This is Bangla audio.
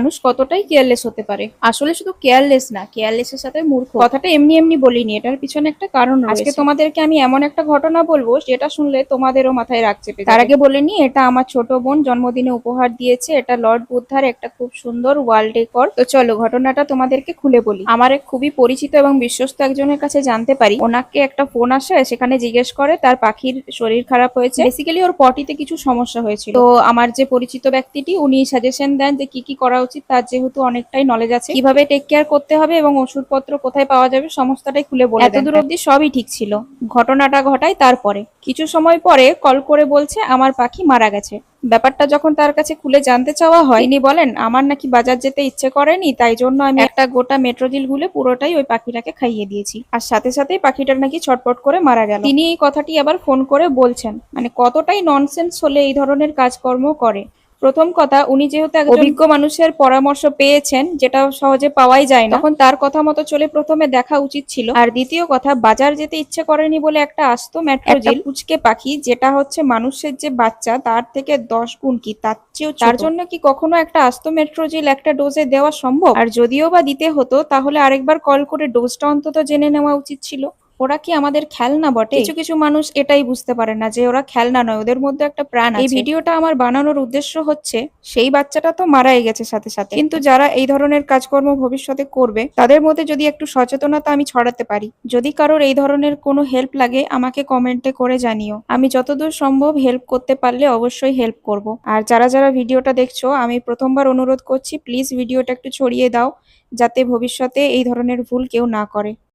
মানুষ কতটাই কেয়ারলেস হতে পারে। আসলে শুধু কেয়ারলেস না, কেয়ারলেসের সাথে মূর্খ। কথাটা এমনি এমনি বলিনি, এটার পিছনে একটা কারণ রয়েছে। আজকে তোমাদেরকে আমি এমন একটা ঘটনা বলবো যেটা শুনলে তোমাদেরও মাথায় রাগ চেপে যাবে। তার আগে বলে নি, এটা আমার ছোট বোন জন্মদিনে উপহার দিয়েছে। এটা লর্ড বুদ্ধার একটা খুব সুন্দর ওয়াল ডেকর। তো চলো ঘটনাটা তোমাদেরকে খুলে বলি। আমার এক খুবই পরিচিত এবং বিশ্বস্ত একজনের কাছে জানতে পারি, ওনাকে একটা ফোন আসে, সেখানে জিজ্ঞেস করে তার পাখির শরীর খারাপ হয়েছে। বেসিক্যালি ওর পটিতে কিছু সমস্যা হয়েছিল। তো আমার যে পরিচিত ব্যক্তিটি, উনি সাজেশন দেন যে কি কি করা উচিত। তার যেহেতু অনেকটাই নলেজ আছে, কিভাবে টেক কেয়ার করতে হবে এবং ওষুধপত্র কোথায় পাওয়া যাবে সমস্তটাই খুলে বলে দেন। এতদূর অব্দি সবই ঠিক ছিল। ঘটনাটা ঘটায় তারপরে কিছু সময় পরে কল করে বলছে আমার পাখি মারা গেছে। ব্যাপারটা যখন তার কাছে খুলে জানতে চাওয়া হয়, তিনি বলেন আমার নাকি বাজার যেতে ইচ্ছে করেনি, তাই জন্য আমি একটা গোটা মেট্রোজিল গুলে পুরোটাই ওই পাখিটাকে খাইয়ে দিয়েছি। আর সাথে সাথেই পাখিটার নাকি ছটপট করে মারা গেল। তিনি এই কথাটি আবার ফোন করে বলছেন, মানে কতটাই ননসেন্স হলে এই ধরনের কাজকর্ম করে। প্রথম কথা, উনি যেহেতু একজন অভিজ্ঞ মানুষের পরামর্শ পেয়েছেন, যেটা সহজে পাওয়াই যায় না, তখন তার কথা মতো চলে প্রথমে দেখা উচিত ছিল। আর দ্বিতীয় কথা, বাজার যেতে ইচ্ছে করেনি বলে একটা আস্ত মেট্রোজিল পুচকে পাখি, যেটা হচ্ছে মানুষের যে বাচ্চা তার থেকে 10 গুণ কি তার চেয়েও ছোট, তার জন্য কি কখনো একটা আস্ত মেট্রোজিল একটা ডোজে দেওয়া সম্ভব? আর যদিও বা দিতে হতো, তাহলে আরেকবার কল করে ডোজটা অন্তত জেনে নেওয়া উচিত ছিল। ওরা কি আমাদের খেলনা বটে? কিছু কিছু মানুষ এটাই বুঝতে পারে না যে ওরা খেলনা নয়, ওদের মধ্যে একটা প্রাণ আছে। এই ভিডিওটা আমার বানানোর উদ্দেশ্য হচ্ছে, সেই বাচ্চাটা তো মারাই গেছে সাথে সাথে, কিন্তু যারা এই ধরনের কাজকর্ম ভবিষ্যতে করবে তাদের মধ্যে যদি একটু সচেতনতা আমি ছড়াতে পারি। যদি কারোর এই ধরনের কোনো হেল্প লাগে, আমাকে কমেন্টে করে জানিও। আমি যতদূর সম্ভব হেল্প করতে পারলে অবশ্যই হেল্প করব। আর যারা যারা ভিডিওটা দেখছো, আমি প্রথমবার অনুরোধ করছি, প্লিজ ভিডিওটা একটু ছড়িয়ে দাও, যাতে ভবিষ্যতে এই ধরনের ভুল কেউ না করে।